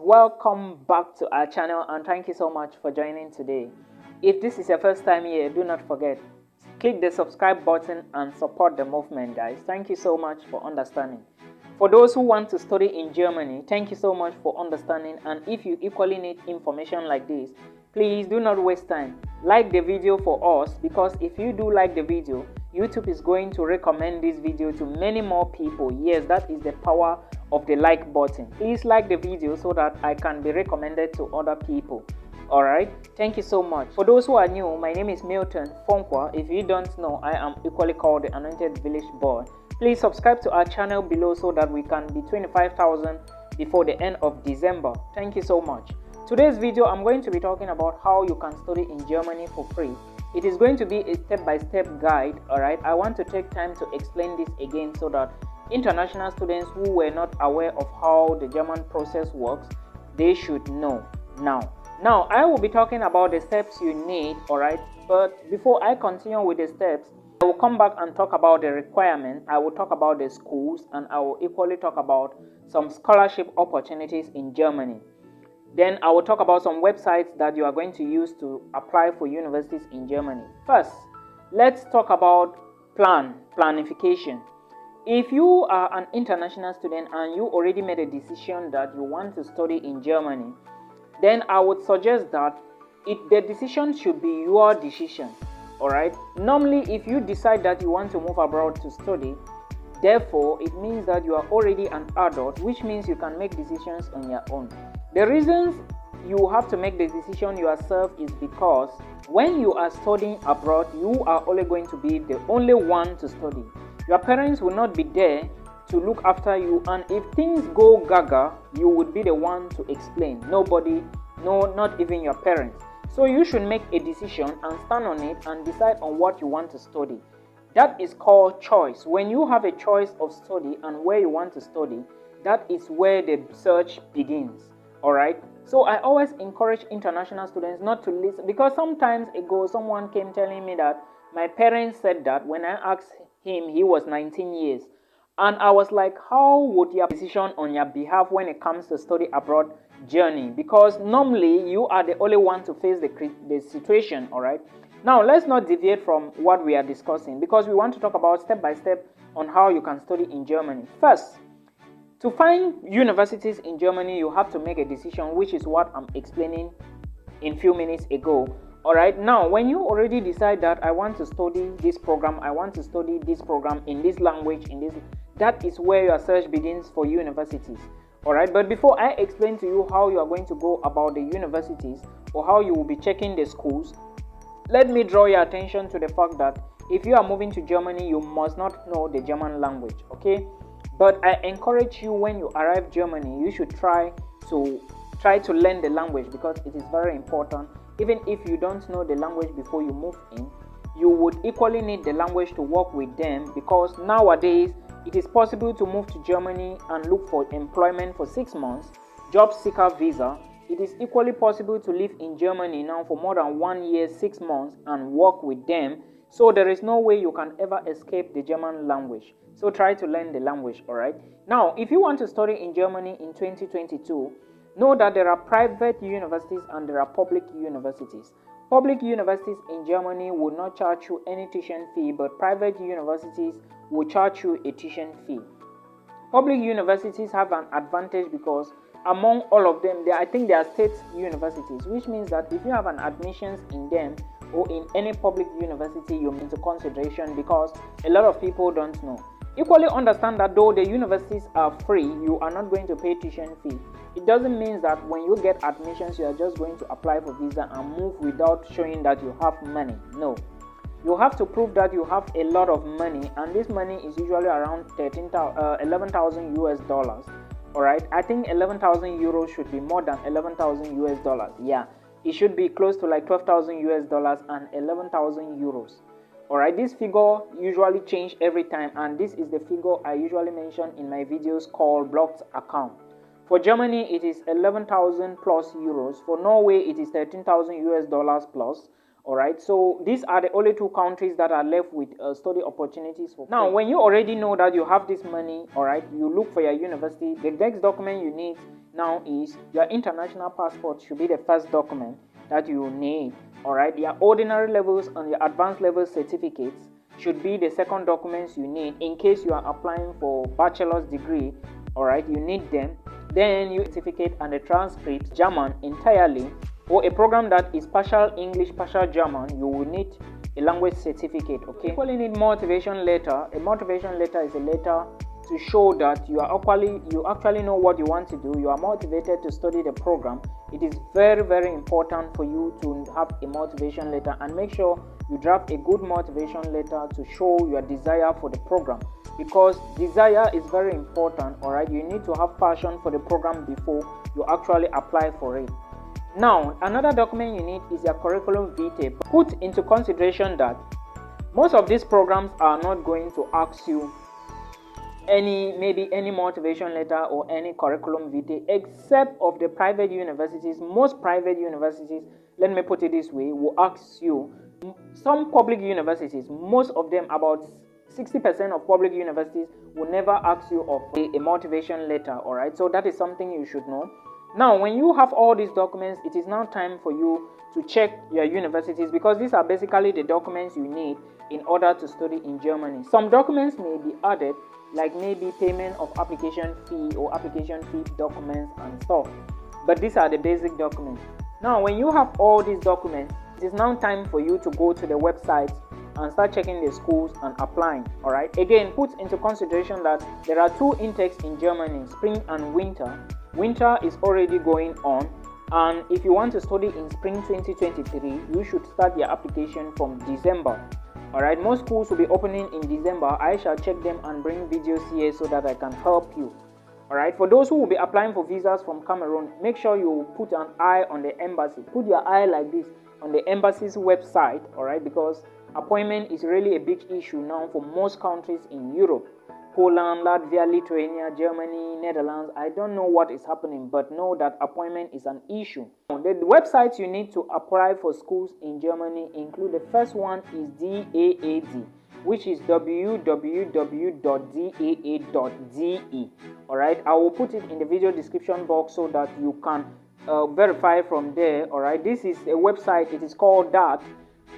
welcome back to our channel and thank you so much for joining today. If this is your first time here, do not forget, click the subscribe button and support the movement, guys. Thank you so much for understanding. For those who want to study in Germany, thank you so much for understanding, and if you equally need information like this, please do not waste time. Like the video for us, because if you do like the video, YouTube is going to recommend this video to many more people. Yes, that is the power of the like button. Please like the video so that I can be recommended to other people. Alright, thank you so much. For those who are new, my name is Milton Fonkwa. If you don't know, I am equally called the Anointed Village Boy. Please subscribe to our channel below so that we can be 25,000 before the end of December. Thank you so much. Today's video, I'm going to be talking about how you can study in Germany for free. It is going to be a step-by-step guide. Alright, I want to take time to explain this again so that international students who were not aware of how the German process works, they should know now. Now, I will be talking about the steps you need, alright? But before I continue with the steps, I will come back and talk about the requirements. I will talk about the schools, and I will equally talk about some scholarship opportunities in Germany. Then I will talk about some websites that you are going to use to apply for universities in Germany. First, let's talk about planification. If you are an international student and you already made a decision that you want to study in Germany, then I would suggest that the decision should be your decision. Alright? Normally, if you decide that you want to move abroad to study, therefore, it means that you are already an adult, which means you can make decisions on your own. The reasons you have to make the decision yourself is because when you are studying abroad, you are only going to be the only one to study. Your parents will not be there to look after you, and if things go gaga, you would be the one to explain. Nobody, no, not even your parents. So you should make a decision and stand on it and decide on what you want to study. That is called choice. When you have a choice of study and where you want to study, that is where the search begins. Alright? So I always encourage international students not to listen, because sometimes ago someone came telling me that my parents said that when I asked him, he was 19 years. And I was like, how would your decision on your behalf when it comes to study abroad journey? Because normally you are the only one to face the situation, alright? Now, let's not deviate from what we are discussing, because we want to talk about step by step on how you can study in Germany. First, to find universities in Germany, you have to make a decision, which is what I'm explaining in few minutes ago. Alright, now when you already decide that I want to study this program, I want to study this program in this language, that is where your search begins for universities. Alright, but before I explain to you how you are going to go about the universities or how you will be checking the schools, let me draw your attention to the fact that if you are moving to Germany, you must not know the German language, okay? But I encourage you, when you arrive Germany, you should try to learn the language, because it is very important. Even if you don't know the language before you move in, you would equally need the language to work with them, because nowadays it is possible to move to Germany and look for employment for 6 months, job seeker visa. It is equally possible to live in Germany now for more than 1 year, 6 months and work with them. So there is no way you can ever escape the German language. So try to learn the language, alright? Now, if you want to study in Germany in 2022, know that there are private universities and there are public universities. Public universities in Germany will not charge you any tuition fee, but private universities will charge you a tuition fee. Public universities have an advantage because among all of them, I think they are state universities, which means that if you have an admissions in them or in any public university, you're into consideration, because a lot of people don't know. Equally understand that though the universities are free, you are not going to pay tuition fee. It doesn't mean that when you get admissions, you are just going to apply for visa and move without showing that you have money. No. You have to prove that you have a lot of money, and this money is usually around 11,000 US dollars. Alright, I think 11,000 euros should be more than 11,000 US dollars. Yeah, it should be close to like 12,000 US dollars and 11,000 euros. Alright, this figure usually change every time, and this is the figure I usually mention in my videos called blocked account. For Germany, it is 11,000 plus euros. For Norway, it is 13,000 US dollars plus. All right, so these are the only two countries that are left with study opportunities for free. Now, when you already know that you have this money, all right, you look for your university. The next document you need now is your international passport. Should be the first document that you need. All right, your ordinary levels and your advanced level certificates should be the second documents you need in case you are applying for bachelor's degree. All right, you need them. Then your certificate and the transcript, German entirely, or a program that is partial English, partial German, you will need a language certificate. Okay, you actually need motivation letter. A motivation letter is a letter to show that you actually know what you want to do. You are motivated to study the program. It is very, very important for you to have a motivation letter, and make sure you draft a good motivation letter to show your desire for the program, because desire is very important. All right, you need to have passion for the program before you actually apply for it. Now, another document you need is your curriculum vitae. Put into consideration that most of these programs are not going to ask you maybe any motivation letter or any curriculum vitae, except of the private universities. Most private universities, let me put it this way, will ask you. Some public universities, most of them, about 60% of public universities, will never ask you of a motivation letter. All right, so that is something you should know. Now, when you have all these documents, it is now time for you to check your universities, because these are basically the documents you need in order to study in Germany. Some documents may be added, like maybe payment of application fee or application fee documents and stuff, but these are the basic documents. Now, when you have all these documents, it is now time for you to go to the website and start checking the schools and applying. All right, again, put into consideration that there are two intakes in Germany, spring and winter. Winter is already going on, and if you want to study in spring 2023, you should start your application from December. All right, most schools will be opening in December. I shall check them and bring videos here so that I can help you. All right, for those who will be applying for visas from Cameroon, make sure you put an eye on the embassy. Put your eye like this on the embassy's website. All right, because appointment is really a big issue now for most countries in Europe. Poland, Latvia, Lithuania, Germany, Netherlands. I don't know what is happening, but know that appointment is an issue. The websites you need to apply for schools in Germany include, the first one is DAAD, which is www.daa.de. All right, I will put it in the video description box so that you can verify from there. All right, this is a website. It is called Daad.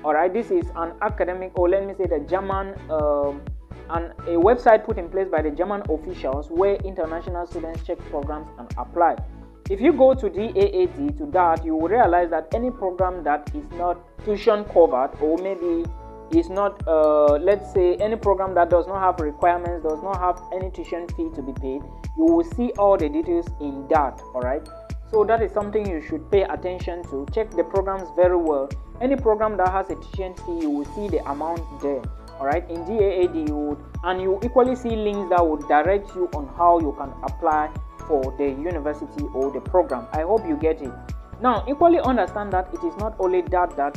All right, this is an academic, or let me say the German and a website put in place by the German officials where international students check programs and apply. If you go to DAAD, to that, you will realize that any program that is not tuition covered, or maybe is not, let's say, any program that does not have requirements, does not have any tuition fee to be paid, you will see all the details in that. All right, so that is something you should pay attention to. Check the programs very well. Any program that has a tuition fee, you will see the amount there. All right, in DAAD you equally see links that would direct you on how you can apply for the university or the program. I hope you get it. Now, equally understand that it is not only that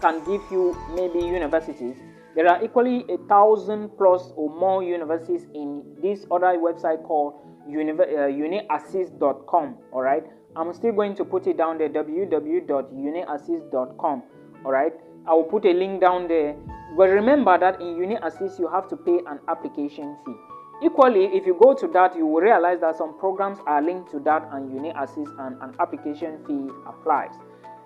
can give you maybe universities. There are equally 1,000 plus or more universities in this other website called uniassist.com. All right, I'm still going to put it down there, www.uniassist.com. all right, I will put a link down there. But remember that in UniAssist you have to pay an application fee. Equally, if you go to that, you will realize that some programs are linked to that and UniAssist, and an application fee applies.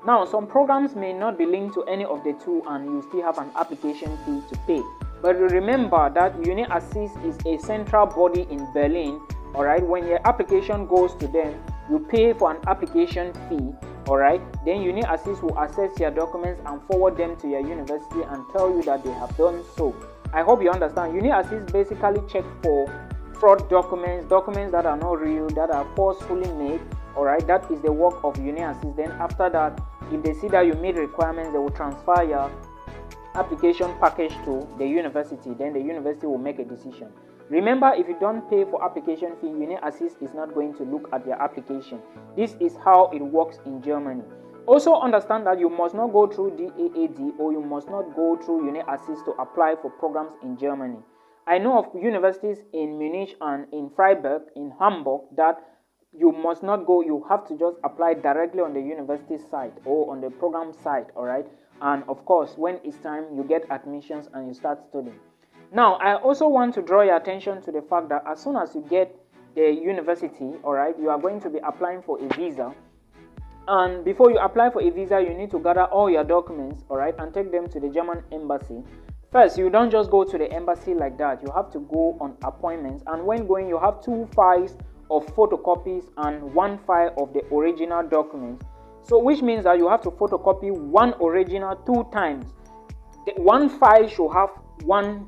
Now, some programs may not be linked to any of the two and you still have an application fee to pay. But remember that UniAssist is a central body in Berlin. All right, when your application goes to them, you pay for an application fee. All right, then UniAssist will assess your documents and forward them to your university and tell you that they have done so. I hope you understand. UniAssist basically checks for fraud documents that are not real, that are forcefully made. All right, that is the work of UniAssist. Then after that, if they see that you meet requirements, they will transfer your application package to the university. Then the university will make a decision. Remember, if you don't pay for application fee, UniAssist is not going to look at your application. This is how it works in Germany. Also understand that you must not go through DAAD or you must not go through UniAssist to apply for programs in Germany. I know of universities in Munich and in Freiburg, in Hamburg, that you must not go. You have to just apply directly on the university site or on the program site. All right. and of course when it's time you get admissions and you start studying. Now I also want to draw your attention to the fact that as soon as you get the university, all right, you are going to be applying for a visa. And before you apply for a visa, you need to gather all your documents, all right, and take them to the German embassy. First, you don't just go to the embassy like that. You have to go on appointments, and when going, you have 2 files of photocopies and 1 file of the original documents. So which means that you have to photocopy 1 original 2 times. The 1 file should have 1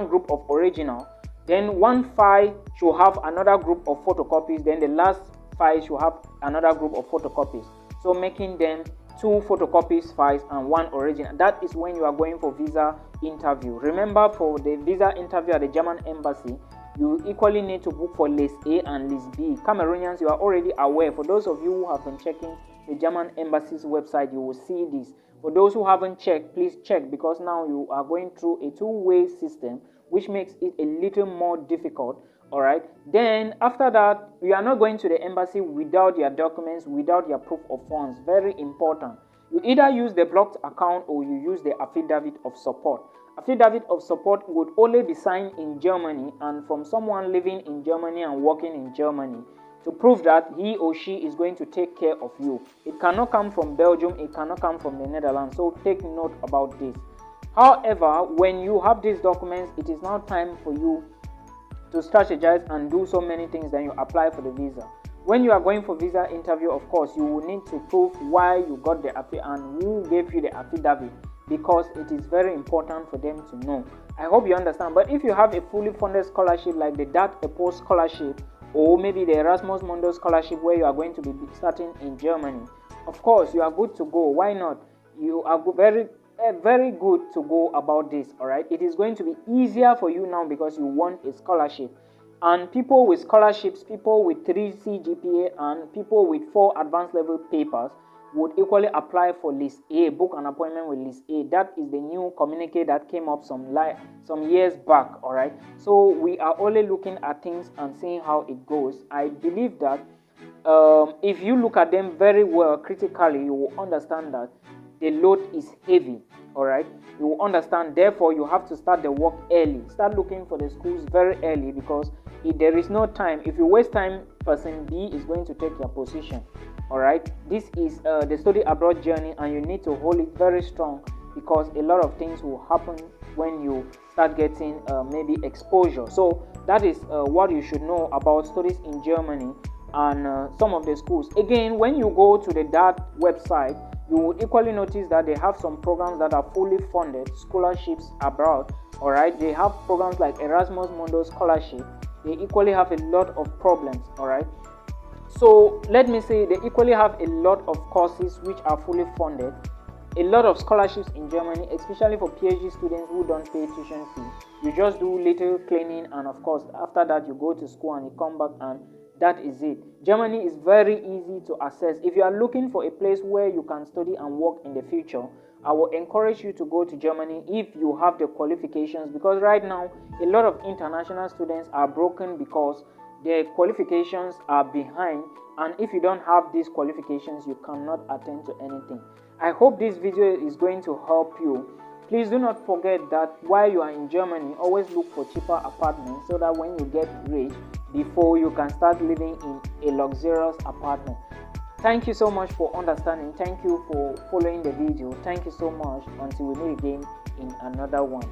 group of original, then 1 file should have another group of photocopies, then the last file should have another group of photocopies, so making them 2 photocopies files and 1 original. That is when you are going for visa interview. Remember, for the visa interview at the German embassy, you equally need to book for list A and list B. Cameroonians, you are already aware. For those of you who have been checking the German embassy's website, you will see this. For those who haven't checked, please check, because now you are going through a 2-way system, which makes it a little more difficult. All right, then after that, you are not going to the embassy without your documents, without your proof of funds. Very important. You either use the blocked account or you use the affidavit of support. Affidavit of support would only be signed in Germany and from someone living in Germany and working in Germany, to prove that he or she is going to take care of you. It cannot come from Belgium, it cannot come from the Netherlands, so take note about this. However, when you have these documents, it is now time for you to strategize and do so many things. Then you apply for the visa. When you are going for visa interview, of course, you will need to prove why you got the affidavit and who gave you the affidavit, because it is very important for them to know. I hope you understand. But if you have a fully funded scholarship like the Daad scholarship, or maybe the Erasmus Mundus scholarship, where you are going to be starting in Germany, of course you are good to go. Why not? You are very good to go about this. All right, it is going to be easier for you now because you want a scholarship, and people with scholarships, people with 3C GPA and people with 4 advanced level papers would equally apply for list A, book an appointment with list A. That is the new communique that came up some years back. All right, so we are only looking at things and seeing how it goes. I believe that if you look at them very well critically, you will understand that the load is heavy. All right, you will understand. Therefore, you have to start the work early. Start looking for the schools very early, because if there is no time, if you waste time, person B is going to take your position. All right, this is the study abroad journey, and you need to hold it very strong, because a lot of things will happen when you start getting maybe exposure. So that is what you should know about studies in Germany and some of the schools. Again, when you go to the Daad website, you will equally notice that they have some programs that are fully funded, scholarships abroad. All right, they have programs like Erasmus Mundus scholarship. They equally have a lot of problems. All right, so let me say they equally have a lot of courses which are fully funded, a lot of scholarships in Germany, especially for PhD students who don't pay tuition fee. You just do little cleaning, and of course after that you go to school and you come back, and that is it. Germany is very easy to access. If you are looking for a place where you can study and work in the future, I will encourage you to go to Germany if you have the qualifications, because right now a lot of international students are broken because their qualifications are behind, and if you don't have these qualifications, you cannot attend to anything. I hope this video is going to help you. Please do not forget that while you are in Germany, always look for cheaper apartments, so that when you get rich, before you can start living in a luxurious apartment. Thank you so much for understanding. Thank you for following the video. Thank you so much. Until we meet again in another one.